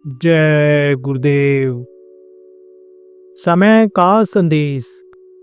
जय गुरुदेव। समय का संदेश।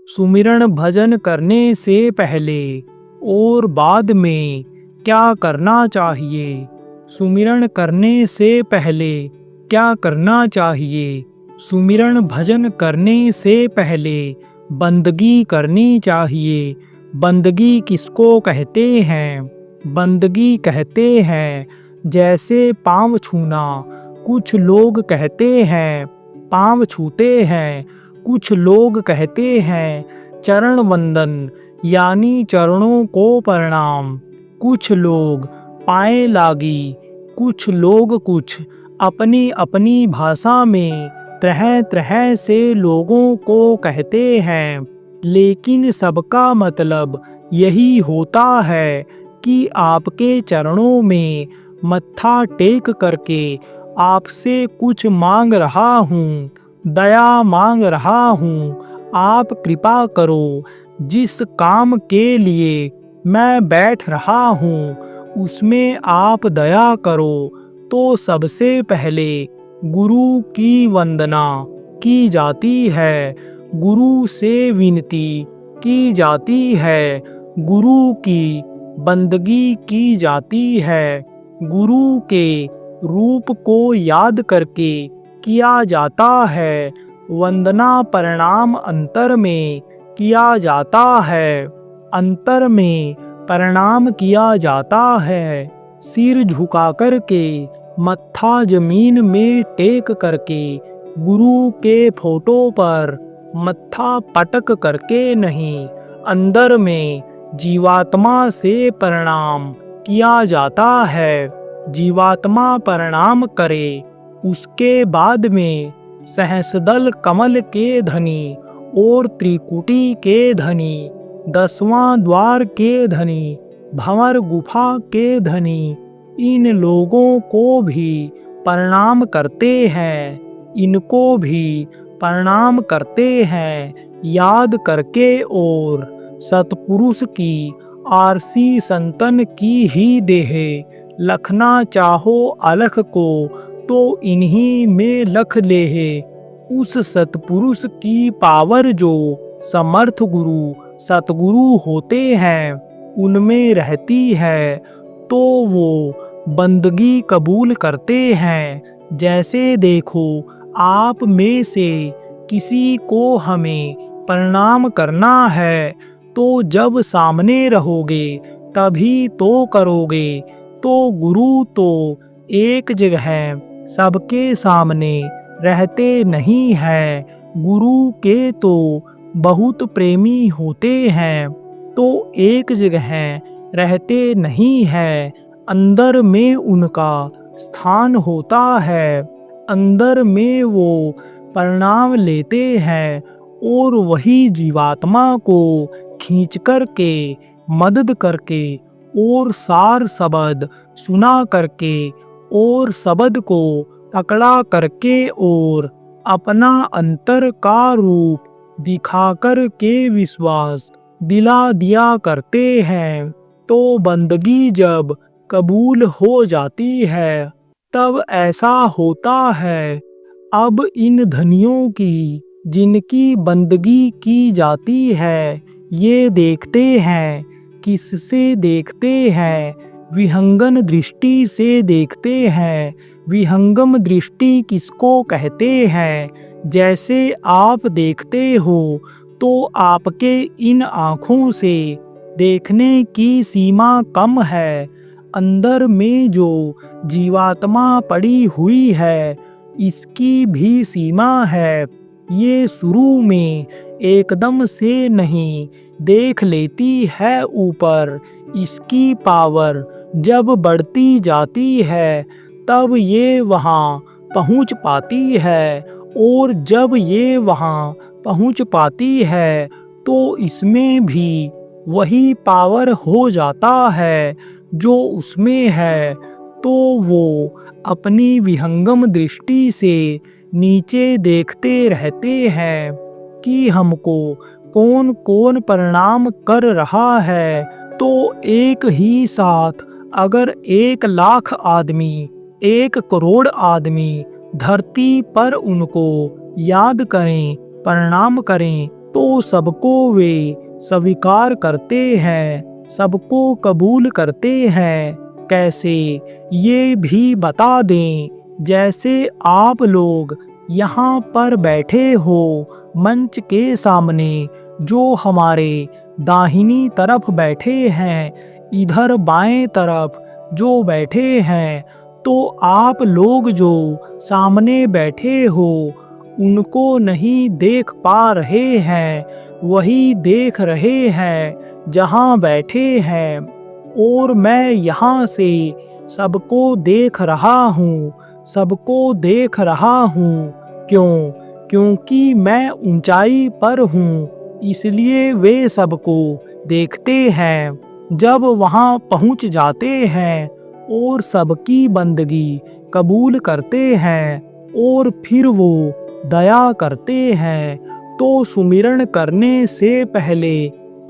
सुमिरन भजन करने से पहले और बाद में क्या करना चाहिए? सुमिरन करने से पहले क्या करना चाहिए? सुमिरन भजन करने से पहले बंदगी करनी चाहिए। बंदगी किसको कहते हैं? बंदगी कहते हैं जैसे पाँव छूना। कुछ लोग कहते हैं पाँव छूते हैं, कुछ लोग कहते हैं चरण वंदन यानी चरणों को प्रणाम। कुछ लोग पाए लागी, कुछ लोग कुछ अपनी अपनी भाषा में तरह तरह से लोगों को कहते हैं, लेकिन सबका मतलब यही होता है कि आपके चरणों में मत्था टेक करके आपसे कुछ मांग रहा हूँ, दया मांग रहा हूँ। आप कृपा करो, जिस काम के लिए मैं बैठ रहा हूँ उसमें आप दया करो। तो सबसे पहले गुरु की वंदना की जाती है, गुरु से विनती की जाती है, गुरु की बंदगी की जाती है, गुरु के रूप को याद करके किया जाता है। वंदना प्रणाम अंतर में किया जाता है, अंतर में प्रणाम किया जाता है। सिर झुका करके मत्था जमीन में टेक करके, गुरु के फोटो पर मत्था पटक करके नहीं, अंदर में जीवात्मा से प्रणाम किया जाता है। जीवात्मा प्रणाम करे, उसके बाद में सहस्रदल कमल के धनी और त्रिकुटी के धनी, 10वां द्वार के धनी, भंवर गुफा के धनी, इन लोगों को भी प्रणाम करते हैं, इनको भी प्रणाम करते हैं याद करके। और सतपुरुष की आरसी संतन की ही देहे, लखना चाहो अलख को तो इन्हीं में लख लेहे। उस सतपुरुष की पावर जो समर्थ गुरु सतगुरु होते हैं उनमें रहती है, तो वो बंदगी कबूल करते हैं। जैसे देखो, आप में से किसी को हमें प्रणाम करना है तो जब सामने रहोगे तभी तो करोगे। तो गुरु तो एक जगह सबके सामने रहते नहीं हैं, गुरु के तो बहुत प्रेमी होते हैं, तो एक जगह रहते नहीं हैं। अंदर में उनका स्थान होता है, अंदर में वो प्रणाम लेते हैं और वही जीवात्मा को खींच करके, मदद करके और सार शब्द सुना करके और शब्द को पकड़ा करके और अपना अंतर का रूप दिखा कर के विश्वास दिला दिया करते हैं। तो बंदगी जब कबूल हो जाती है तब ऐसा होता है, अब इन धनियों की जिनकी बंदगी की जाती है ये देखते हैं, किससे देखते हैं? विहंगम दृष्टि से देखते हैं। विहंगम दृष्टि किसको कहते हैं? जैसे आप देखते हो तो आपके इन आँखों से देखने की सीमा कम है, अंदर में जो जीवात्मा पड़ी हुई है इसकी भी सीमा है। ये शुरू में एकदम से नहीं देख लेती है ऊपर, इसकी पावर जब बढ़ती जाती है तब ये वहाँ पहुँच पाती है, और जब ये वहाँ पहुँच पाती है तो इसमें भी वही पावर हो जाता है जो उसमें है। तो वो अपनी विहंगम दृष्टि से नीचे देखते रहते हैं कि हमको कौन कौन प्रणाम कर रहा है। तो एक ही साथ अगर 1 लाख आदमी, 1 करोड़ आदमी धरती पर उनको याद करें, प्रणाम करें तो सबको वे स्वीकार करते हैं, सबको कबूल करते हैं। कैसे, ये भी बता दें। जैसे आप लोग यहाँ पर बैठे हो मंच के सामने, जो हमारे दाहिनी तरफ बैठे हैं, इधर बाएं तरफ जो बैठे हैं, तो आप लोग जो सामने बैठे हो उनको नहीं देख पा रहे हैं, वही देख रहे हैं जहाँ बैठे हैं। और मैं यहाँ से सबको देख रहा हूँ, सबको देख रहा हूँ। क्यों? क्योंकि मैं ऊंचाई पर हूँ, इसलिए वे सबको देखते हैं। जब वहाँ पहुँच जाते हैं और सबकी बंदगी कबूल करते हैं और फिर वो दया करते हैं, तो सुमिरन करने से पहले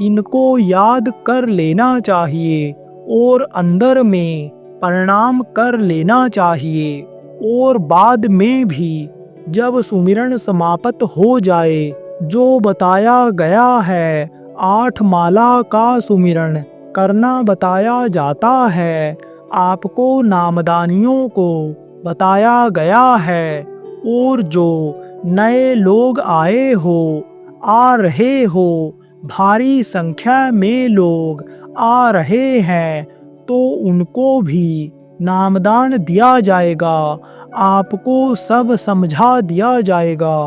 इनको याद कर लेना चाहिए और अंदर में प्रणाम कर लेना चाहिए। और बाद में भी जब सुमिरन समाप्त हो जाए, जो बताया गया है, 8 माला का सुमिरन करना बताया जाता है। आपको नामदानियों को बताया गया है। और जो नए लोग आए हो, आ रहे हो, भारी संख्या में लोग आ रहे हैं, तो उनको भी नामदान दिया जाएगा। आपको सब समझा दिया जाएगा,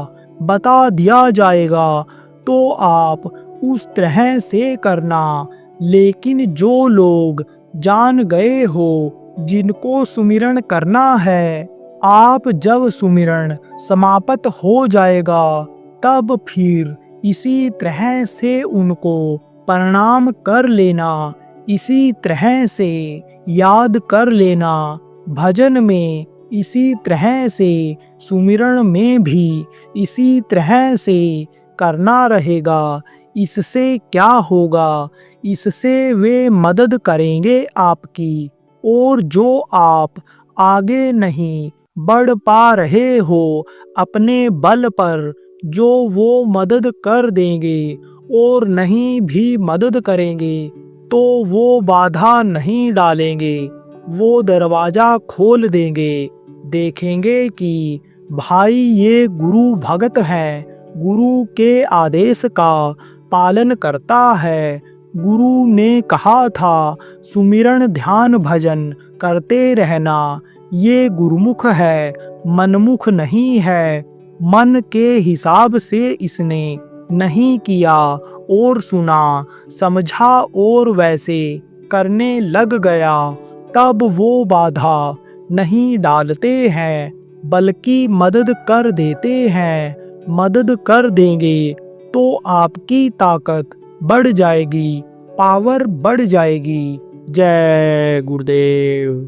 बता दिया जाएगा, तो आप उस तरह से करना। लेकिन जो लोग जान गए हो जिनको सुमिरन करना है, आप जब सुमिरन समाप्त हो जाएगा तब फिर इसी तरह से उनको प्रणाम कर लेना, इसी तरह से याद कर लेना। भजन में इसी तरह से, सुमिरन में भी इसी तरह से करना रहेगा। इससे क्या होगा? इससे वे मदद करेंगे आपकी। और जो आप आगे नहीं बढ़ पा रहे हो अपने बल पर, जो वो मदद कर देंगे। और नहीं भी मदद करेंगे तो वो बाधा नहीं डालेंगे, वो दरवाज़ा खोल देंगे। देखेंगे कि भाई ये गुरु भगत है, गुरु के आदेश का पालन करता है। गुरु ने कहा था सुमिरन ध्यान भजन करते रहना। ये गुरुमुख है, मनमुख नहीं है। मन के हिसाब से इसने नहीं किया और सुना समझा और वैसे करने लग गया, तब वो बाधा नहीं डालते हैं, बल्कि मदद कर देते हैं। मदद कर देंगे तो आपकी ताकत बढ़ जाएगी, पावर बढ़ जाएगी। जय गुरुदेव।